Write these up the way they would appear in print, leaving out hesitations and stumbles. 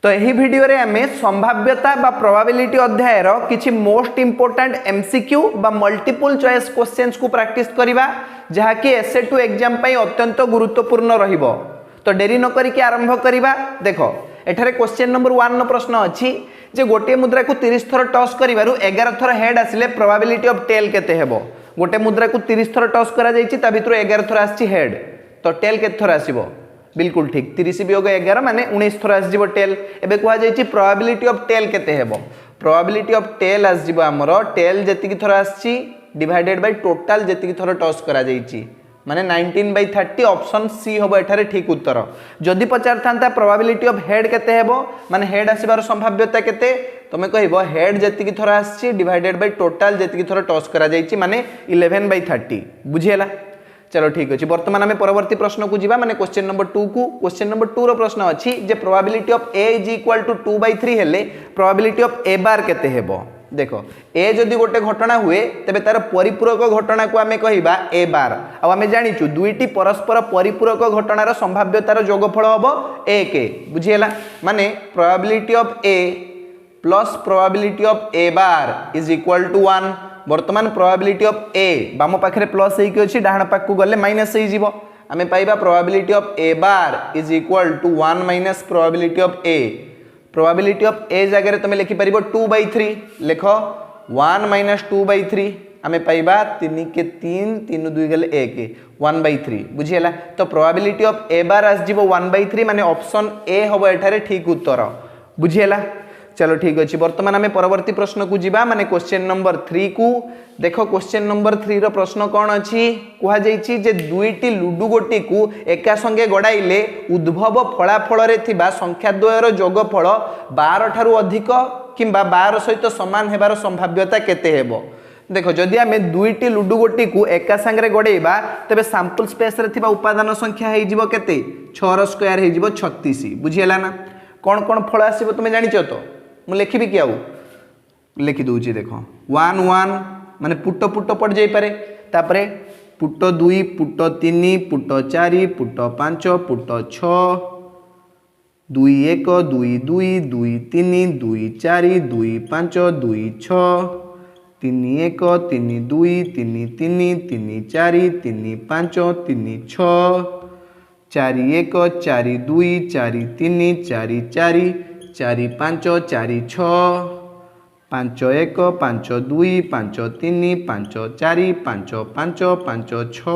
तो यही वीडियो रे आमे संभाव्यता बा प्रोबेबिलिटी अध्याय रो किछि मोस्ट इंपोर्टेंट एमसीक्यू बा मल्टीपल चॉइस क्वेश्चंस को प्रैक्टिस करिबा जहा कि एसए 2 एग्जाम पई अत्यंत गुरुत्वपूर्ण रहिबो। तो देरी न करी के आरंभ करिबा। देखो एठारे क्वेश्चन नंबर 1 नो प्रश्न अछि जे गोटे मुद्रा को 30 थर टॉस करिवारु 11 थर हेड आसिले प्रोबेबिलिटी ऑफ टेल केते हेबो। गोटे मुद्रा को 30 थर टॉस करा जाईछि ता भितरो 11 थर आछि हेड, तो टेल केते थर आसीबो? बिल्कुल ठीक 30 वियोग 11 माने 19 थर आसीबो टेल। एबे कुआ जाईछि प्रोबेबिलिटी ऑफ टेल केते हेबो। प्रोबेबिलिटी ऑफ टेल आसीबो हमरो टेल जेतिकी थर आछि डिवाइडेड बाय टोटल जेतिकी थर टॉस करा जाईछि माने 19/30 ऑप्शन सी होबो एठारे ठीक उत्तर। जदि पचार थांता प्रोबेबिलिटी ऑफ हेड केते हेबो माने हेड आसीबार संभाव्यता केते तमे कहइबो हेड जेतिकी थर आछि डिवाइडेड बाय टोटल जेतिकी थर टॉस करा जाईछि माने 11/30 बुझियला। चलो ठीक अछि वर्तमान हमें परवर्ती प्रश्न को जीवा माने क्वेश्चन नंबर 2 को। क्वेश्चन नंबर 2 रो प्रश्न अछि जे प्रोबेबिलिटी ऑफ a = 2/3 हेले प्रोबेबिलिटी ऑफ a बार केते हेबो। देखो ए जदि गोटे घटना हुए तेबे तार परिपूरक घटना को आमे कहिबा ए बार। आ आमे जानिचु दुईटी परस्पर परिपूरक घटनार संभाव्यतार योगफल हबो 1 बुझियला। माने probability of A plus probability of A bar is equal to 1। वर्तमान प्रोबेबिलिटी ऑफ ए बाम पाखरे प्लस हे कि अछि डाहण पाख को गले माइनस हे जिवो। आमे पाइबा probability of A bar is equal to 1 minus probability of A. Probability of A जगह तुम लिखि परिबो 2/3 लिखो 1 माइनस 2/3 आमे पाइबा 3 के 3 3 2 गले 1 1/3 बुझियला। तो प्रोबेबिलिटी ऑफ ए बार आस जिवो 1/3 माने ऑप्शन ए होबो एठारे ठीक उत्तर बुझियला। चलो ठीक अछि वर्तमान हमें परवर्ती प्रश्न को जीवा माने क्वेश्चन नंबर 3 को। देखो क्वेश्चन नंबर 3 रो प्रश्न कोन अछि कुहा जाईछि जे दुईटी लुडु गोटी को एका संगे गडाइले उद्भव फलाफल रे थिबा संख्या द्वयर योगफल 12 ठारू अधिक किंबा 12 सहित समान हेबार संभाव्यता केते हेबो। देखो जदि आमे दुईटी लुडु गोटी को एका संगे गडाइबा तबे सैंपल स्पेस रे थिबा उपादान संख्या हे जिवो केते 6 रो स्क्वायर हे जिवो 36 बुझियला ना। कोन कोन फल आसीबो तुमे जानिचो तो मु लिखिबी कि आउ लिखि दूची। देखो 1 1 माने पुट पुट पड़ जाई पारे तापरे put 2 put 3 put 4 put 5 put 6 2 1 2 2 2 3 2 4 2 5 2 6 3 1 3 2 3 3 3 4 3 5 3 6 4 1 4 2 4 3 4 4 4 5 4 6 5 1 5 2 5 3 5 4 5 5 5 6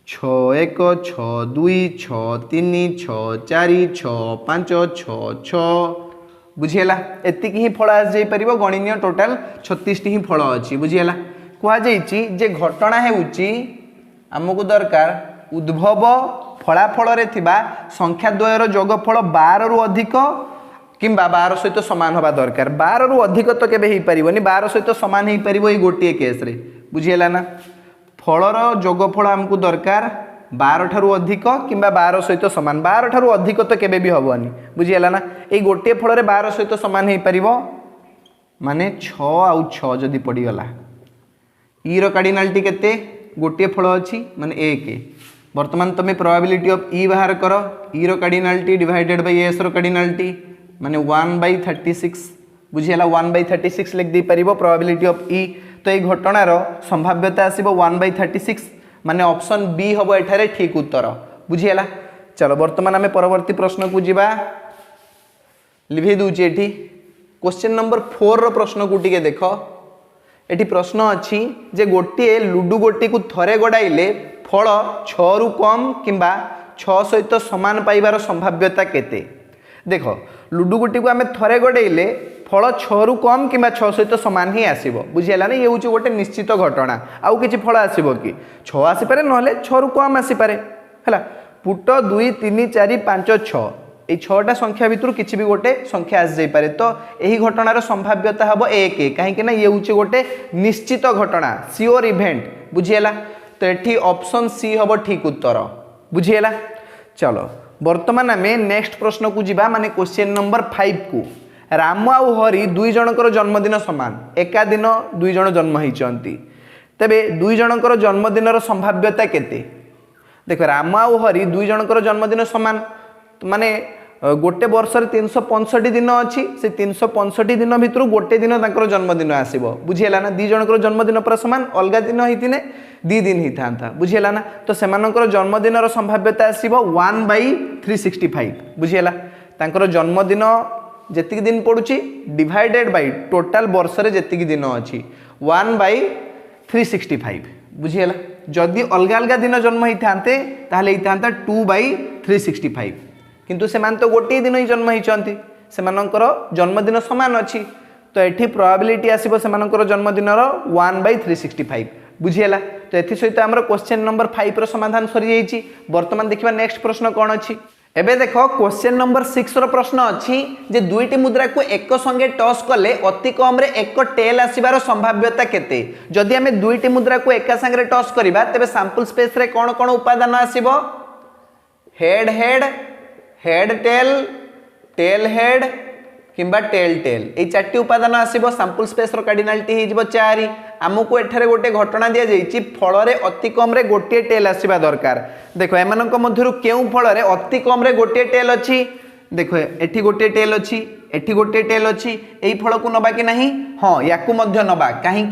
6 1 6 2 6 3 6 4 6 5 6 6 बुझियला। एतिक ही फल आस जाई परिबो गणिनीय टोटल 36 ही फल अछि बुझियला। कुहा जाईछि जे घटना हेउछि हमकु दरकार उद्भव फलाफल रे थिबा संख्या द्वयर योगफल 12 रु अधिक किंबा 12 सहित समान होबा दरकार। 12 रु अधिक तो केबे ही परिबोनी 12 सहित समान ही परिबो ए गोटिए केस रे बुझियला ना। फलर योगफल हमकु दरकार 12 ठारू अधिक किंबा 12 सहित समान। 12 ठारू अधिक तो केबे भी होबोनी बुझियला ना। ए गोटिए फल रे 12 सहित समान ही परिबो माने 6 आउ 6 जदी पड़ी गला ई रो कार्डिनलिटी केते गोटिए फल अछि माने 1। वर्तमान तुम प्रोबेबिलिटी ऑफ ई बाहर करो ई रो कार्डिनलिटी डिवाइडेड बाय एस रो कार्डिनलिटी माने 1/36 बुझियला। 1/36 लिख दी परिबो प्रोबेबिलिटी ऑफ ई। तो ए घटनार संभाव्यता आसीबो 1/36 माने ऑप्शन बी होबो एठारे ठीक उत्तर बुझियला। चलो वर्तमान हमें परवर्ती प्रश्न को जीवा लिखि दूची एठी। क्वेश्चन नंबर 4 रो प्रश्न को टिके देखो। एठी प्रश्न अछि जे गोटिए लुडु गोटी को थरे गडाइले फल 6 रु कम किंबा 6 सहित समान पाइबार संभाव्यता केते। देखो लुडु गोटी को आमे थरे गडाइले फल 6 रु कम किंबा 6 सहित समान ही आसीबो बुझियला ना। ये होची गोटे निश्चित घटना आउ किछि फल आसीबो कि 6 आसी पारे नहले 6 रु कम आसी पारे हला। पुट 2 3 4 5 6 ए 6टा संख्या भितर किछि भी गोटे संख्या आस जाई पारे। तो एही घटनार संभाव्यता हबो 1 काहे कि ना ये होची गोटे निश्चित घटना श्योर इवेंट बुझियला। तो एठी ऑप्शन सी होबो ठीक उत्तर बुझियला। चलो वर्तमान आमे नेक्स्ट प्रश्न को जीवा माने क्वेश्चन नंबर 5 को। राम आउ हरि दुई जनकर जन्मदिन समान एका दिन दुई जन जन्म होइचंती तेबे दुई जनकर जन्मदिनर संभाव्यता केते। देखो राम आउ हरि दुई जनकर जन्मदिन समान माने गोटे वर्ष 365 दिन अच्छी से 365 दिन भितर गोटे दिन तांकर जन्मदिन आसीबो बुझीला ना दी जनकर जन्मदिन पर समान अलग दिन होइतिने दी दिन ही था बुझीला ना तो सेमानकर जन्मदिन संभाव्यता आसीबो 1/365 बुझीला तांकर जन्मदिन जेतिक दिन पड़ुची डिवाइडेड बाय टोटल वर्ष रे जेतिक दिन अछि 1/365 बुझीला जदि अलग अलग दिन जन्म ही थांते ताहले ही थांता 2/365 किंतु सेमान तो गोटे दिन ही जन्म होती सेमानकर जन्मदिन सामान अच्छी तो ये प्रोबेबिलिटी आसीबो सेमानकर जन्मदिन 1/365 बुझीला तो एथि सहित आमर क्वेश्चन नंबर 5 रो समाधान सरी जाइछि। वर्तमान देखिबा नेक्स्ट प्रश्न कोन अछि एबे देखो क्वेश्चन नंबर 6 रो प्रश्न अछि जे दुईटी मुद्रा को एक संगे टॉस कले अति कम रे एक टेल आसीबार संभाव्यता केते जदि हमें दुईटी मुद्रा को एका संगे टॉस करिबा तबे सैंपल स्पेस रे कोन कोन उपादान आसीबो head head head tail tail head किंबा टेल टेल ए चारटी उपादान आसीबो सैंपल स्पेस रो कार्डिनालिटी हे जिवो 4 हमकु एठारे गोटे घटना दिया जाइछि फल रे अति कम रे गोटे टेल आसीबा दरकार देखो एमानक मध्यरु केउ फल रे अति कम रे गोटे टेल अछि देखो एठी गोटे टेल अछि एठी गोटे टेल अछि एई फल को नबा कि नाही हां याकू मध्य नबा काहे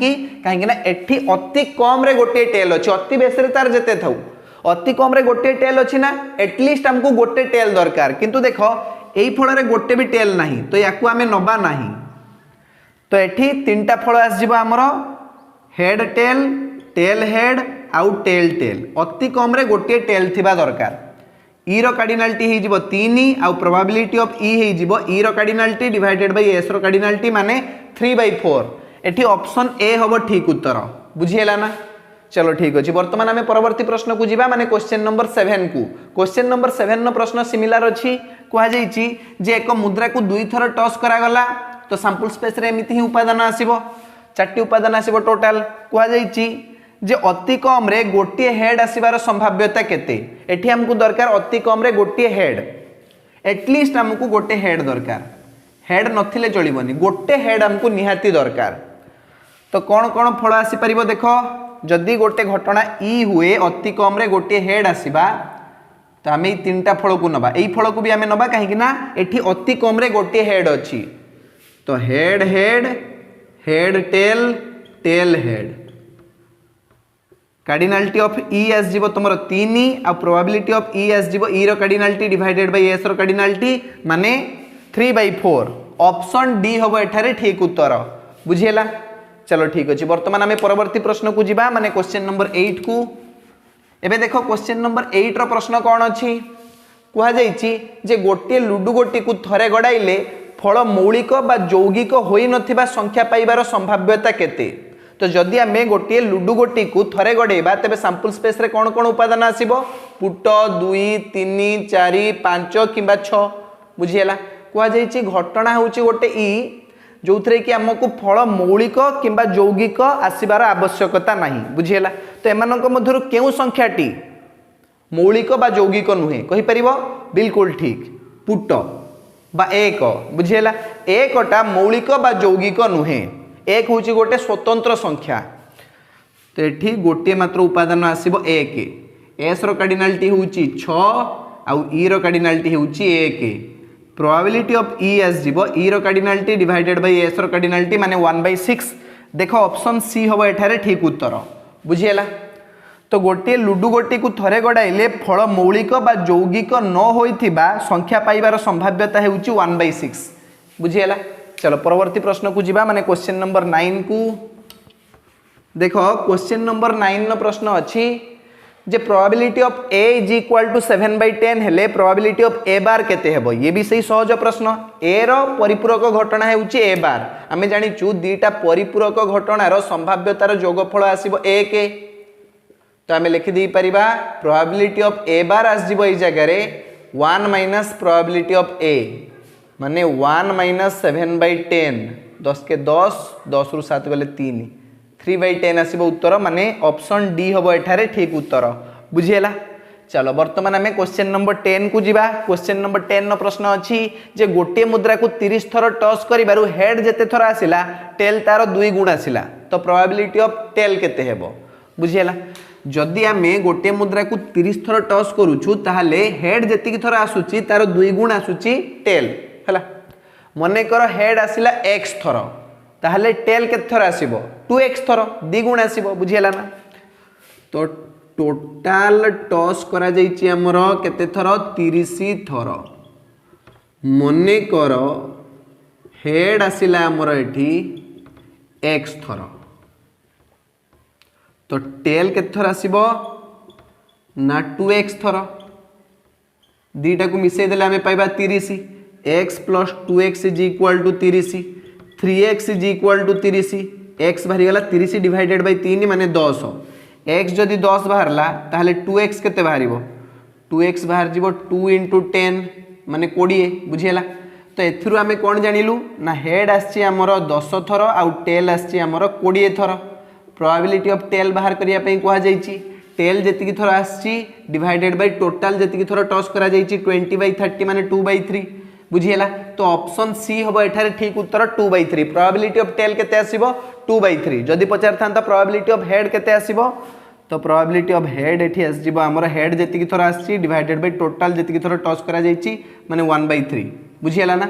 ना एठी अति कम रे गोटे टेल अछि अति बेसरे तार जते थाउ अति कम रे गोटे टेल अछि ना एटलिस्ट हमको गोटे टेल दरकार किंतु देखो एई फल रे गोटे भी टेल नाही तो याकू हमें नबा नाही तो एठी तीनटा फल आस जिवो हमरो हेड टेल टेल हेड आउ टेल टेल अति कम रे गोटे टेल थिबा दरकार ई रो कार्डिनालिटी हे जिवो 3 आउ प्रोबेबिलिटी ऑफ ई हे जिवो ई रो कार्डिनालिटी डिवाइडेड बाय एस रो कार्डिनालिटी माने 3/4 एठी ऑप्शन ए होबो ठीक उत्तर बुझिएला ना चलो ठीक अछि। वर्तमान आमे परवर्ती प्रश्न को जिबा माने क्वेश्चन नंबर 7 को क्वेश्चन नंबर 7 नो प्रश्न सिमिलर अछि कोहा जाइछि जे एक मुद्रा को दुई थर टॉस करा गला तो सैंपल स्पेस रे एमिति ही उपादान आसीबो चारटी उपादान आसीबो टोटल कोहा जाइछि जे अति कम रे गोटे हेड आसीबार संभाव्यता केते एठी हमकु दरकार अति कम रे गोटे हेड एटलिस्ट हमकु गोटे हेड दरकार हेड नथिले चलिबोनी गोटे हेड हमकु निहाती दरकार तो कोन कोन फल आसी परिबो देखो जदि गोटे घटना ई हुए अति कम रे गोटे हेड आसीबा तो आमे तीनटा फल को नबा एई फल को भी आमे नबा काहे कि ना एठी अति कम रे गोटे हेड अछि तो head head head tail tail head cardinality of E एस जीवो तुमरो 3 आ प्रोबेबिलिटी ऑफ ई एस जीवो ई रो कार्डिनालिटी डिवाइडेड बाय एस रो कार्डिनालिटी माने 3/4 ऑप्शन डी होबो एठारे ठीक उत्तर बुझिएला चलो ठीक अछि। वर्तमान हमें परवर्ती प्रश्न को जिबा माने क्वेश्चन नंबर 8 को एबे देखो क्वेश्चन नंबर 8 रो प्रश्न कोन अछि कुहा जाइछि जे गोटे लुडु गोटी को थरे गडाइले फल मौलिक बा यौगिक होई नथिबा संख्या पाइबार संभाव्यता केते तो जदि आमे गोटे लुडु गोटी को थरे गडेबा तबे सैंपल स्पेस रे कोन कोन उपादान आसीबो पुट 2 3 4 5 किबा 6 बुझिएला कुहा जाइछि घटना होउछि गोटे ई जोथरे कि हमको फल मौलिक किंबा यौगिक आसीबार आवश्यकता नाही बुझिएला तो एमानक मध्यरु केउ संख्याटी मौलिक बा यौगिक नुहे कहि परिबो बिल्कुल ठीक पुट बा एक बुझिएला एकटा मौलिक बा यौगिक नुहे एक होची गोटे स्वतंत्र संख्या तो एठी गोटे मात्र उपादान आसीबो एक एस रो कार्डिनालिटी होची 6 आउ ई रो कार्डिनालिटी होची 1 प्रोबेबिलिटी ऑफ ई एस जीवो ई रो कार्डिनालिटी डिवाइडेड बाय एस रो कार्डिनालिटी माने 1/6 देखो ऑप्शन सी होबो एठारे ठीक उत्तर बुझिएला तो गोटे लुडु गोटी को थरे गडाइले फल मौलिक बा यौगिक न होइथिबा संख्या पाइबार संभाव्यता हेउची 1/6 बुझिएला चलो परवर्ती प्रश्न को जिबा माने क्वेश्चन नंबर 9 को देखो क्वेश्चन नंबर 9 नो प्रश्न अछि जे probability of a is equal to 7/10 हेले प्रोबेबिलिटी ऑफ a बार केते हेबो ये भी सही सहज प्रश्न a रो परिपूरक घटना हेउची a बार आमे जानि छु दीटा परिपूरक घटना रो संभाव्यतार योगफल आसीबो 1 तो आमे लिखि दी परिबा प्रोबेबिलिटी ऑफ a बार आस जिवो ए जगह रे 1 माइनस प्रोबेबिलिटी ऑफ a माने 1 - 7/10 10 के 10 10 रु 7 गले 3 3/10 आसीबो उत्तर माने ऑप्शन डी होबो एठारे ठीक उत्तर बुझिएला चलो वर्तमान हमें क्वेश्चन नंबर 10 को जिबा क्वेश्चन नंबर 10 नो प्रश्न अछि जे गोटे मुद्रा को 30 थर टॉस करिबारु हेड जेते थर आसिला टेल तार 2 गुण आसिला तो प्रोबेबिलिटी ऑफ टेल केते हेबो बुझिएला जदि आम गोटे मुद्रा को 30 थर टॉस करूछु ताहले हेड जेतिकी थर आसुची तार 2 गुण आसुची टेल हैला। मने कर हेड आसिला x थर ताहले टेल केते थर आसीबो 2x थर 2 गुण आसीबो बुझियला ना। तो टोटाल टॉस करा जाईची हमर केते थर 30 थर। मने कर हेड आसिला हमर एठी x थर तो टेल केते थर आसीबो ना 2x थर। दीटा को मिसई देले हमें पाइबा 30 x plus 2x is equal to 30 3x is equal to 30 x बाहरी गला 30 डिवाइडेड बाय 3 माने 10 x जदि 10 बाहरला ताहले 2x केते बाहरिबो 2x बाहर जीवो 2 into 10 माने 20 बुझियला। तो एथिरु आमे कोन जानिलु ना हेड आछि हमर 10 थर आउ टेल आछि हमर 20 थर। प्रोबेबिलिटी ऑफ टेल बाहर करिया पई कोहा जाईची टेल जेतिकी थर आछि डिवाइडेड बाय टोटल जेतिकी थर टॉस करा जाईची 20/30 माने 2/3 बुझियला। तो ऑप्शन सी हबो एठारे ठीक उत्तर 2/3। प्रोबेबिलिटी ऑफ टेल केते आसीबो 2/3। जदि पचार थांता प्रोबेबिलिटी ऑफ हेड केते आसीबो तो प्रोबेबिलिटी ऑफ हेड एठी आसीबो हमर हेड जेतिकी थर आछि डिवाइडेड बाय टोटल जेतिकी थर टॉस करा जाईची माने 1/3 बुझियला ना।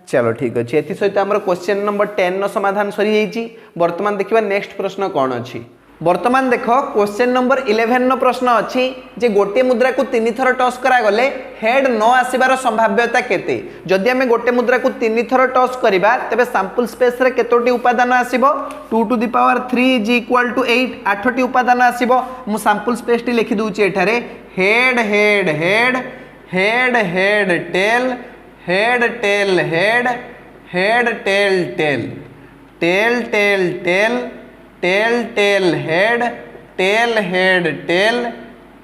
चलो ठीक अच्छे एथि सहित आमर क्वेश्चन नंबर 10 नो समाधान सरी जाइछि। वर्तमान देखिबा नेक्स्ट प्रश्न कोन अछि। वर्तमान देखो क्वेश्चन नंबर 11 नो प्रश्न अछि जे गोटे मुद्रा को 3 थर टॉस करा गले हेड न आसीबार संभाव्यता केते। जदि हमें गोटे मुद्रा को 3 थर टॉस करिबा तबे सैंपल स्पेस रे केतोटी उपादान आसीबो 2 to the power 3 is equal to 8 8टी उपादान आसीबो। मु सैंपल स्पेस टी लिखि दूची एठारे head head head head head tail head tail head head tail tail tail tail tail tail tail head tail head tail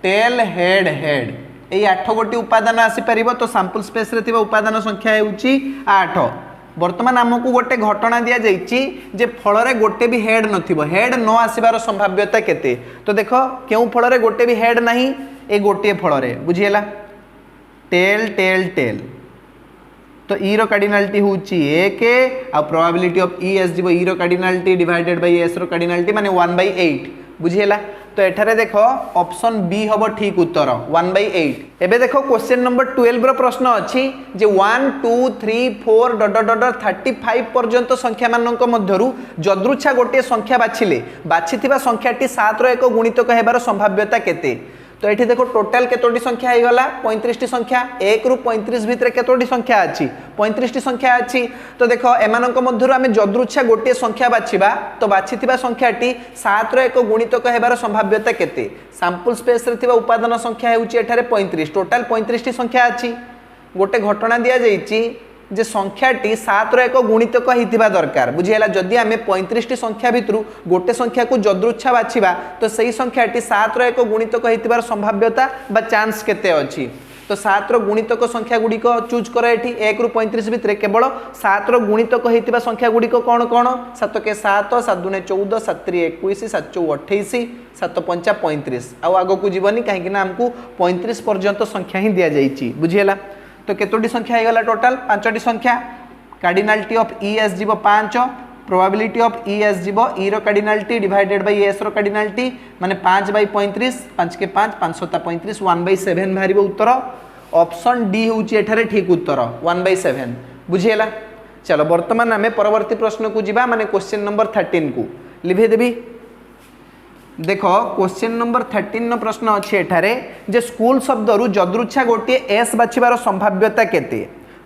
tail head head এই 8 गोटी उपादान आसी परिबो। तो सैंपल स्पेस रे थिबा उपादान संख्या हेउची 8। वर्तमान हमकु गोटे घटना दिया जाईची जे फल रे गोटे भी हेड नथिबो हेड न आसीबार संभाव्यता केते। तो देखो केउ फल रे गोटे भी हेड नाही ए गोटे फल रे बुझियला टेल टेल टेल। तो ई रो कार्डिनलिटी होची 1 आ प्रोबेबिलिटी ऑफ ई एस जीवो ई रो कार्डिनलिटी डिवाइडेड बाय एस रो कार्डिनलिटी माने 1/8 बुझियला। तो एठारे देखो ऑप्शन बी हबो ठीक उत्तर 1/8। एबे देखो क्वेश्चन नंबर 12 रो प्रश्न अछि जे 1 2 3 4 डॉट डॉट 35 पर्यंत संख्या मानक मध्यरु जदृच्छा गोटे संख्या बाछिले बाछिथिबा संख्याटी 7 रो एक गुणितक हेबार संभाव्यता केते। तो ये देखो टोटाल केतोटी संख्या हो गला 35 संख्या 1 रु 35 भितर केतोटी संख्या अछि 35 संख्या अछि। तो देखो एमानक मध्यरु आमे जदृच्छा गोटे संख्या बाछिबा तो बाछिथिबा संख्याटी 7 रो एक गुणितक हेबार संभाव्यता केते। सैंपल स्पेस रे थिबा उपादान संख्या हेउची एठारे 35 टोटाल 35 टी संख्या अछि। गोटे घटना दिया जाईची जे संख्याटी 7 रो एक गुणितक हिथिबा दरकार बुझियला। जदि आमे 35 टी संख्या भितरु गोटे संख्या को जदृच्छा बाछिबा तो सही संख्याटी 7 रो एक गुणितक हिथिबार संभाव्यता बा चांस केते अछि। तो 7 रो गुणितक संख्या गुडी को चूज कर एठी 1 रु 35 भितर केवल 7 रो गुणितक हिथिबा संख्या गुडी को कोन कोन 7 के 7 7 दुने 14 7 3 21 7 चौ 28 7 5 35 आ आगो को जीवनी काहे कि ना हमकु 35 पर्यंत संख्या ही दिया जाईची बुझियला। तो केतोटी संख्या हो गला टोटाल 5टी संख्या कार्डिनलिटी ऑफ ई एस जीवो 5 प्रोबेबिलिटी ऑफ ई एस जीवो ई रो कार्डिनलिटी डिवाइडेड बाय एस रो कार्डिनलिटी माने 5/35 5 के 5 5 7 35 1/7 बाहरिबो उत्तर। ऑप्शन डी होउची एठारे ठीक उत्तर 1/7 बुझियला। चलो वर्तमान आमे परवर्ती प्रश्न को जिबा माने क्वेश्चन नंबर 13 को लिभे देबी। देखो क्वेश्चन नंबर 13 नो प्रश्न अछि एठारे जे स्कूल शब्द रु जदृच्छा गोटे एस बाछिबार संभाव्यता केते।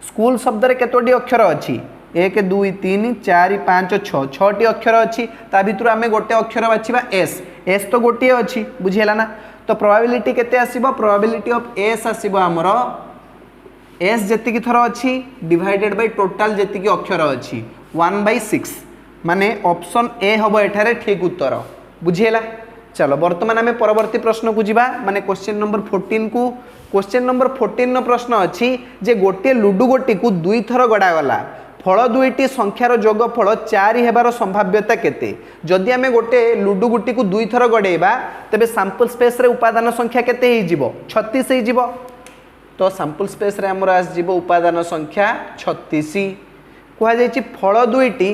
स्कूल शब्द रे केतोटी अक्षर अछि 1 2 3 4 5 6 6टी अक्षर अछि ता भितरु आमे गोटे अक्षर बाछिबा एस एस तो गोटे अछि बुझियला ना। तो प्रोबेबिलिटी केते आसीबो प्रोबेबिलिटी ऑफ एस आसीबो हमरो एस जेतिकी थर अछि डिवाइडेड बाय टोटल जेतिकी अक्षर अछि 1/6 माने ऑप्शन ए हबो एठारे ठीक उत्तर बुझियला। चलो वर्तमान आमे परवर्ती प्रश्न को जिबा माने क्वेश्चन नंबर 14 को। क्वेश्चन नंबर 14 नो प्रश्न अछि जे गोटे लुडु गोटी को 2 थर गडा गला फल दुईटी संख्यार जोगफल 4 हेबार संभाव्यता केते। जदि आमे गोटे लुडु गुटी को 2 थर गडेबा तबे सैंपल स्पेस रे उपादान संख्या केते हे जिवो 36 हे जिवो। तो सैंपल स्पेस रे हमर आस जिवो उपादान संख्या 36 कुहा जायछि फल दुईटी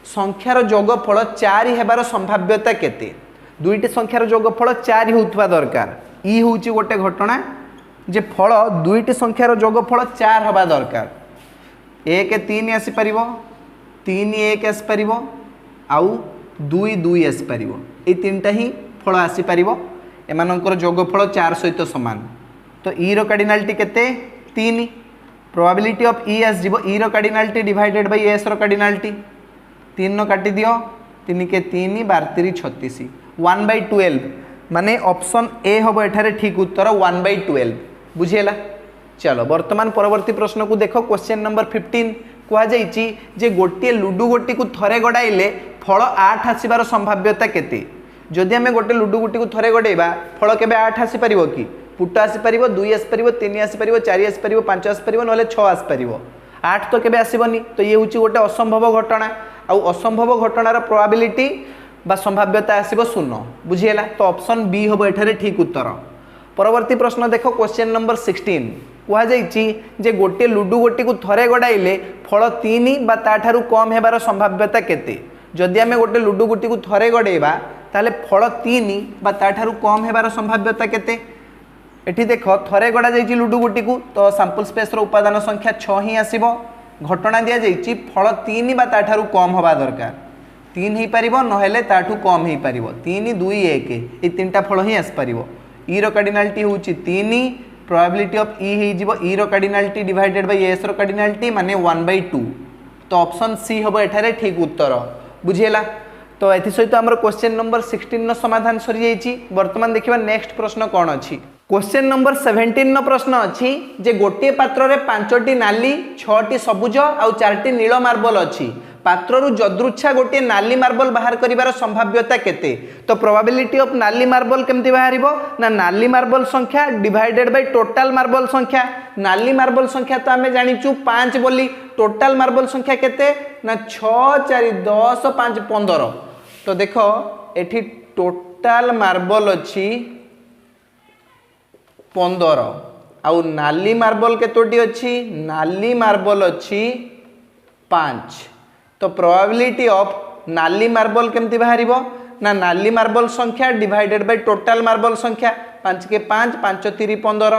संख्यार जोगफल 4 हेबार संभाव्यता केते। दुईटी संख्यार जोगफल 4 होउथबा दरकार ई होउची गोटे घटना जे फल दुईटी संख्यार जोगफल 4 हवा दरकार 1 3 आसी परिबो 3 1 आसी परिबो आउ 2 2 आसी परिबो ए तीनटा ही फल आसी परिबो एमानकर जोगफल 4 सहित समान तो ई रो कार्डिनालिटी केते 3 प्रोबेबिलिटी ऑफ ई आस जीवो ई रो कार्डिनालिटी डिवाइडेड बाय एस रो कार्डिनालिटी 3 नो काटी दियो 3 के 3 12 36 1/12 माने ऑप्शन ए हम एठारे ठीक उत्तर 1/12 बुझेला। चलो वर्तमान परवर्ती प्रश्न को देखो क्वेश्चन नंबर 15 कह जाइछि जे गोटे लुडु गोटी को थरे गड़ाइले फल 8 आसीबार संभाव्यता केते जदि आमे गोटे लुडु गोटी को थरे गड़ाइबा फल केबे 8 आसी परिबो कि पुट आसी परिबो 2 आसी परिबो 3 आसी परिबो 4 आसी परिबो 5 आसी परिबो नले 6 आसी परिबो 8 तो केबे आसीबनी तो ये होची गोटे असंभव घटना आ असंभव घटनार प्रोबेबिलिटी बा संभाव्यता आसीबो 0 बुझिएला तो ऑप्शन बी होबो एठारे ठीक उत्तर। परवर्ती प्रश्न देखो क्वेश्चन नंबर 16 कह जाइछि जे गोटे लुडु गोटी को थरे गड़ाइले फल 3 बा ताठारु कम हेबार संभाव्यता केते जदि आमे गोटे लुडु गोटी को थरे गड़ाइबा ताले फल 3 बा ताठारु कम हेबार संभाव्यता केते एठी देखो थरे गड़ा जाइछि लुडु गोटी को तो सैंपल स्पेस रो उपादान संख्या 6 ही आसीबो घटना दिया जाइछि फल 3 बा ताठारु कम होबा दरकार 3 ही परिबो नहेले ताठु कम ही परिबो 3 2 1 ए तीनटा फल ही आस परिबो ई रो कार्डिनालिटी होउछि 3 प्रोबेबिलिटी ऑफ ई हे जीवो ई रो कार्डिनालिटी डिवाइडेड बाय एस रो कार्डिनालिटी माने 1/2 तो ऑप्शन सी होबो एठारे ठीक उत्तर बुझिएला। तो एथि सहित हमर क्वेश्चन नंबर 16 नो समाधान सरी जाइछि। वर्तमान देखिबा नेक्स्ट प्रश्न कोन अछि क्वेश्चन नंबर 17 नो प्रश्न अछि जे गोटे पात्र रे 5टी नाली 6टी सबुज आ 4टी नील मार्बल अछि पात्ररु जदृच्छा गोटे नाली मार्बल बाहर करिवार संभाव्यता केते तो प्रोबेबिलिटी ऑफ नाली मार्बल केमति बाहरिबो ना नाली मार्बल संख्या डिवाइडेड बाय टोटल मार्बल संख्या नाली मार्बल संख्या तो आमे जानिचु 5 बोली टोटल मार्बल संख्या केते ना 6 4 10 5 15 तो देखो एठी टोटल मार्बल अछि 15 आउ नाली मार्बल केतोटी अछि नाली मार्बल अछि 5 तो प्रोबेबिलिटी ऑफ नाली मार्बल केमती बाहरिबो ना नाली मार्बल संख्या डिवाइडेड बाय टोटल मार्बल संख्या 5 के 5 5 3 15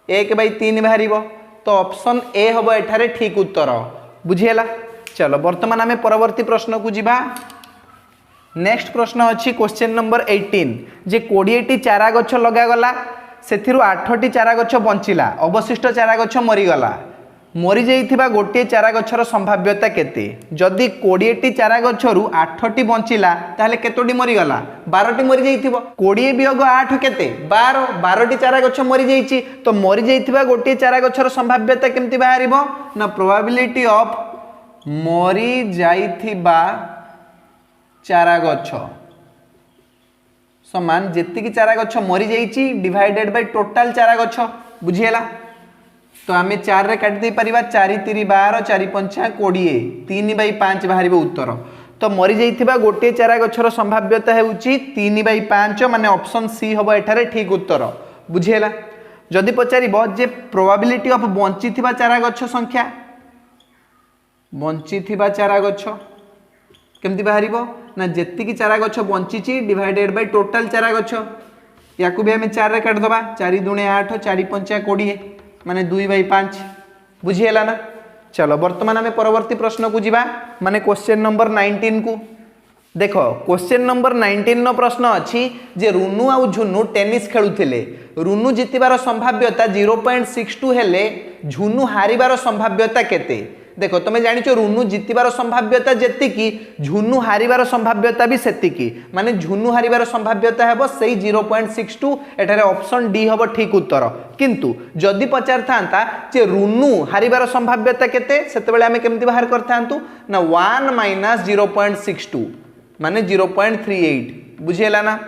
1/3 बाहरिबो तो ऑप्शन ए होबो एठारे ठीक उत्तर बुझिएला। चलो वर्तमान आमे परवर्ती प्रश्न को जिबा नेक्स्ट प्रश्न अछि क्वेश्चन नंबर 18 जे 20 टी चारा गछ लगा गला सेथिरु 8 टी चारा गछ बंचिला अवशिष्ट चारा गछ मरि गला मरी जाइथिबा गोटे चारा गछर संभाव्यता केते जदि 20 टी चारा गछरु 8 टी बंचिला ताहले केतोटी मरि गला 12 टी मरि जाइथिबो 20 वियोग 8 केते 12 12 टी चारा गछ मरि जाइछि तो मरि जाइथिबा गोटे चारा गछर संभाव्यता केमति बाहरिबो ना प्रोबेबिलिटी ऑफ मरि जाइथिबा चारा गछ समान जेति की चारा गछ मरि जाइछि डिवाइडेड बाय टोटल चारा गछ बुझिएला। तो आमे 4 रे काट दे परिबा 4 3 12 4 5 20 3/5 बाहरिबो उत्तर तो मरि जाइथिबा गोटे चारा गछर संभाव्यता हेउची 3/5 माने ऑप्शन सी होबो एठारे ठीक उत्तर बुझिएला। जदि पचारिबो जे प्रोबेबिलिटी ऑफ बंचिथिबा चारा गछ संख्या बंचिथिबा चारा गछ केमति बाहरिबो ना जेति की चारा गछ बंचिची डिवाइडेड बाय टोटल चारा गछ याकू भी हमें 4 रे काट दबा 4 दूने 8 4 5 20 माने 2/5 बुझिएला ना। चलो वर्तमान आमे परवर्ती प्रश्न को जिबा माने क्वेश्चन नंबर 19 को देखो क्वेश्चन नंबर 19 नो प्रश्न अछि जे रुनु आ झुनु टेनिस खेलुथिले रुनु जितिबार संभाव्यता 0.62 हेले झुनु हारिबार संभाव्यता केते देखो तुम जानिचो रुनु जितिबार संभाव्यता जेतिकी झुनु हारिबार संभाव्यता भी सेतिकी माने झुनु हारिबार संभाव्यता हेबो सेही 0.62 एठारे ऑप्शन डी हेबो ठीक उत्तर किंतु जदि पचार थांता जे रुनु हारिबार संभाव्यता केते सेते बेले हमें केमति बाहर करथांतु ना 1 - 0.62 माने 0.38 बुझिएला ना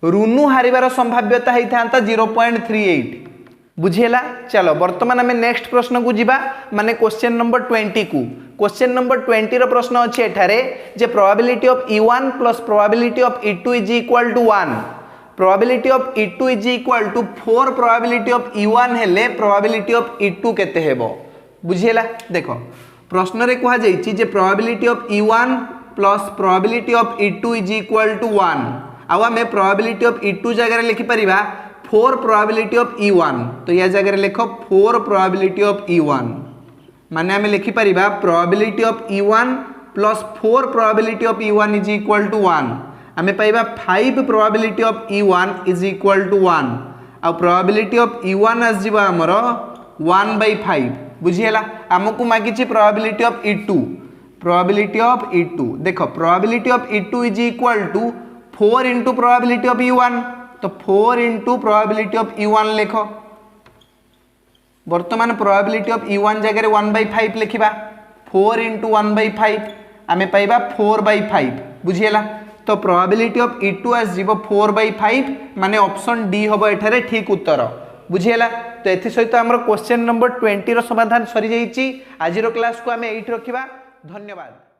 रुनु हारिबार संभाव्यता हेई थांता 0.38 बुझिएला। चलो वर्तमान आमे नेक्स्ट प्रश्न को जिबा माने क्वेश्चन नंबर 20 को क्वेश्चन नंबर 20 रो प्रश्न अछि एठारे जे probability of E1 plus probability of E2 is equal to 1 probability of E2 is equal to 4 probability of E1 हेले प्रोबेबिलिटी ऑफ E2 केते हेबो बुझिएला। देखो प्रश्न रे कहा जाईछि जे probability of E1 plus probability of E2 is equal to 1 आउ आम प्रोबेबिलिटी ऑफ E2 जगह लिखिपर 4 प्रोबेबिलिटी ऑफ E1 तो या जगह लिख 4 प्रोबेबिलिटी ऑफ E1 माने आम लिखिपर probability of E1 plus 4 probability of E1 is equal to 1 आम पाइबा 5 probability of E1 is equal to 1 आ प्रोबेबिलिटी ऑफ E1 आसजिबो हमर 1/5 बुझीला आमको मागिछि प्रोबेबिलिटी ऑफ E2 देखो probability of E2 is equal to 4 into probability of E1 तो 4 इंटू प्रोबेबिलिटी ऑफ E1 लिख वर्तमान प्रोबेबिलिटी ऑफ E1 जगह 1/5 लिखिबा 4 इंटू 1/5 आम पाइबा 4/5 बुझीला तो प्रोबेबिलिटी ऑफ E2 आसजिबो 4/5 माने ऑप्शन डी होबो एठारे ठीक उत्तर बुझीला तो एथि सहित हमर क्वेश्चन नंबर 20 रो समाधान सरी जाईची आजिरो क्लास को आम एठी रखिबा धन्यवाद।